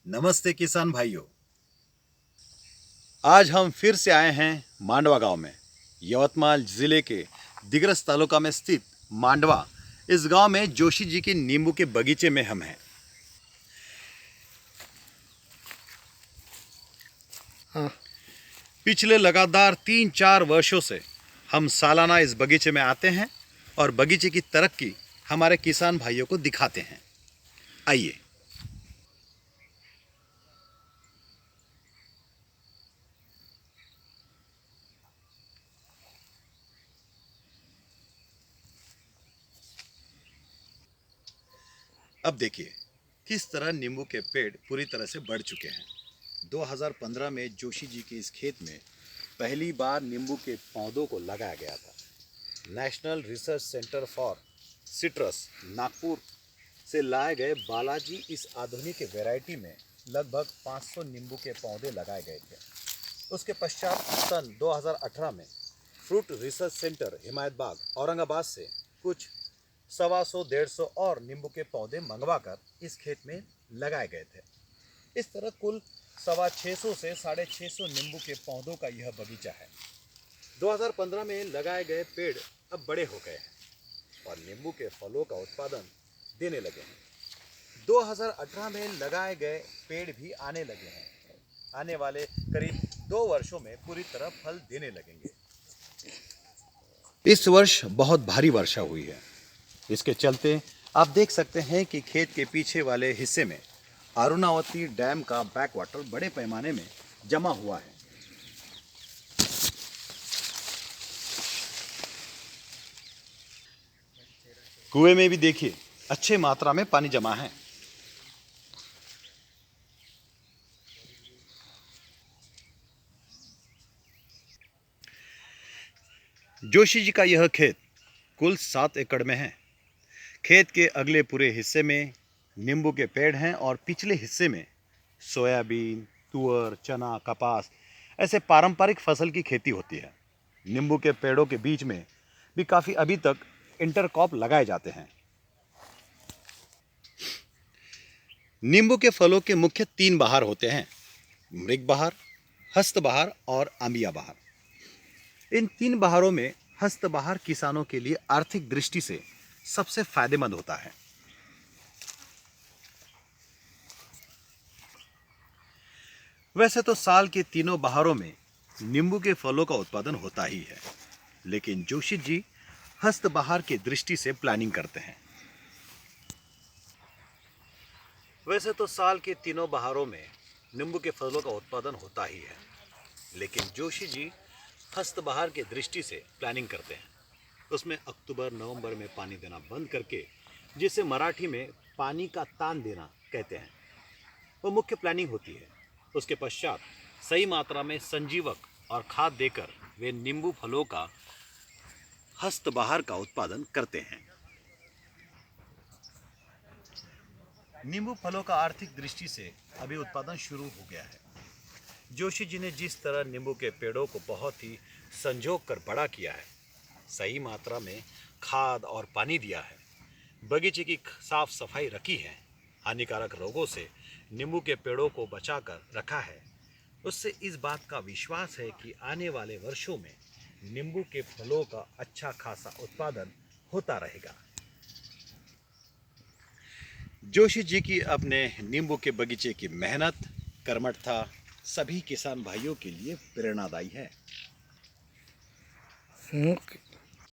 नमस्ते किसान भाइयों। आज हम फिर से आए हैं मांडवा गांव में। यवतमाल जिले के दिग्रस तालुका में स्थित मांडवा, इस गांव में जोशी जी के नींबू के बगीचे में हम हैं। पिछले लगातार 3-4 वर्षों से हम सालाना इस बगीचे में आते हैं और बगीचे की तरक्की हमारे किसान भाइयों को दिखाते हैं। आइए। अब देखिए किस तरह नींबू के पेड़ पूरी तरह से बढ़ चुके हैं। 2015 में जोशी जी के इस खेत में पहली बार नींबू के पौधों को लगाया गया था। National research centre for citrus Nagpur से लाए गए बालाजी इस आधुनिक वैरायटी में लगभग 500 नींबू के पौधे लगाए गए थे। उसके पश्चात सन 2018 में fruit research centre Himayatbagh Aurangabad से कुछ 125-150 और नींबू के पौधे मंगवाकर इस खेत में लगाए गए थे। इस तरह कुल 650 से 650 नींबू के पौधों का यह बगीचा है। 2015 में लगाए गए पेड़ अब बड़े हो गए हैं और नींबू के फलों का उत्पादन देने लगे हैं। 2018 में लगाए गए पेड़ भी आने लगे हैं। आने वाले करीब 2 वर्षों में पूरी तरह फल देने लगेंगे। इस वर्ष बहुत भारी वर्षा हुई है। इसके चलते आप देख सकते हैं कि खेत के पीछे वाले हिस्से में अरुणावती डैम का बैक वाटर बड़े पैमाने में जमा हुआ है। कुएं में भी देखिए अच्छे मात्रा में पानी जमा है। जोशी जी का यह खेत कुल 7 एकड़ में है। खेत के अगले पूरे हिस्से में नींबू के पेड़ हैं और पिछले हिस्से में सोयाबीन, तुअर, चना, कपास ऐसे पारंपरिक फसल की खेती होती है। नींबू के पेड़ों के बीच में भी काफ़ी अभी तक इंटरक्रॉप लगाए जाते हैं। नींबू के फलों के मुख्य 3 बहार होते हैं: मृग बहार, हस्त बहार और आमिया बहार। इन 3 बहारों में हस्त बहार किसानों के लिए आर्थिक दृष्टि से सबसे फायदेमंद होता है। वैसे तो साल के तीनों बहारों में नींबू के फलों का उत्पादन होता ही है, लेकिन जोशी जी हस्त बहार की दृष्टि से प्लानिंग करते हैं। वैसे तो साल के तीनों बहारों में नींबू के फलों का उत्पादन होता ही है, लेकिन जोशी जी हस्त बहार की दृष्टि से प्लानिंग करते हैं। उसमें अक्टूबर नवंबर में पानी देना बंद करके, जिसे मराठी में पानी का तान देना कहते हैं, वो मुख्य प्लानिंग होती है। उसके पश्चात सही मात्रा में संजीवक और खाद देकर वे नींबू फलों का हस्त बहार का उत्पादन करते हैं। नींबू फलों का आर्थिक दृष्टि से अभी उत्पादन शुरू हो गया है। जोशी जी ने जिस तरह नींबू के पेड़ों को बहुत ही संजोग कर बड़ा किया है, सही मात्रा में खाद और पानी दिया है, बगीचे की साफ सफाई रखी है, हानिकारक रोगों से नींबू के पेड़ों को बचाकर रखा है, उससे इस बात का विश्वास है कि आने वाले वर्षों में नींबू के फलों का अच्छा खासा उत्पादन होता रहेगा। जोशी जी की अपने नींबू के बगीचे की मेहनत, कर्मठता सभी किसान भाइयों के लिए प्रेरणादायी है।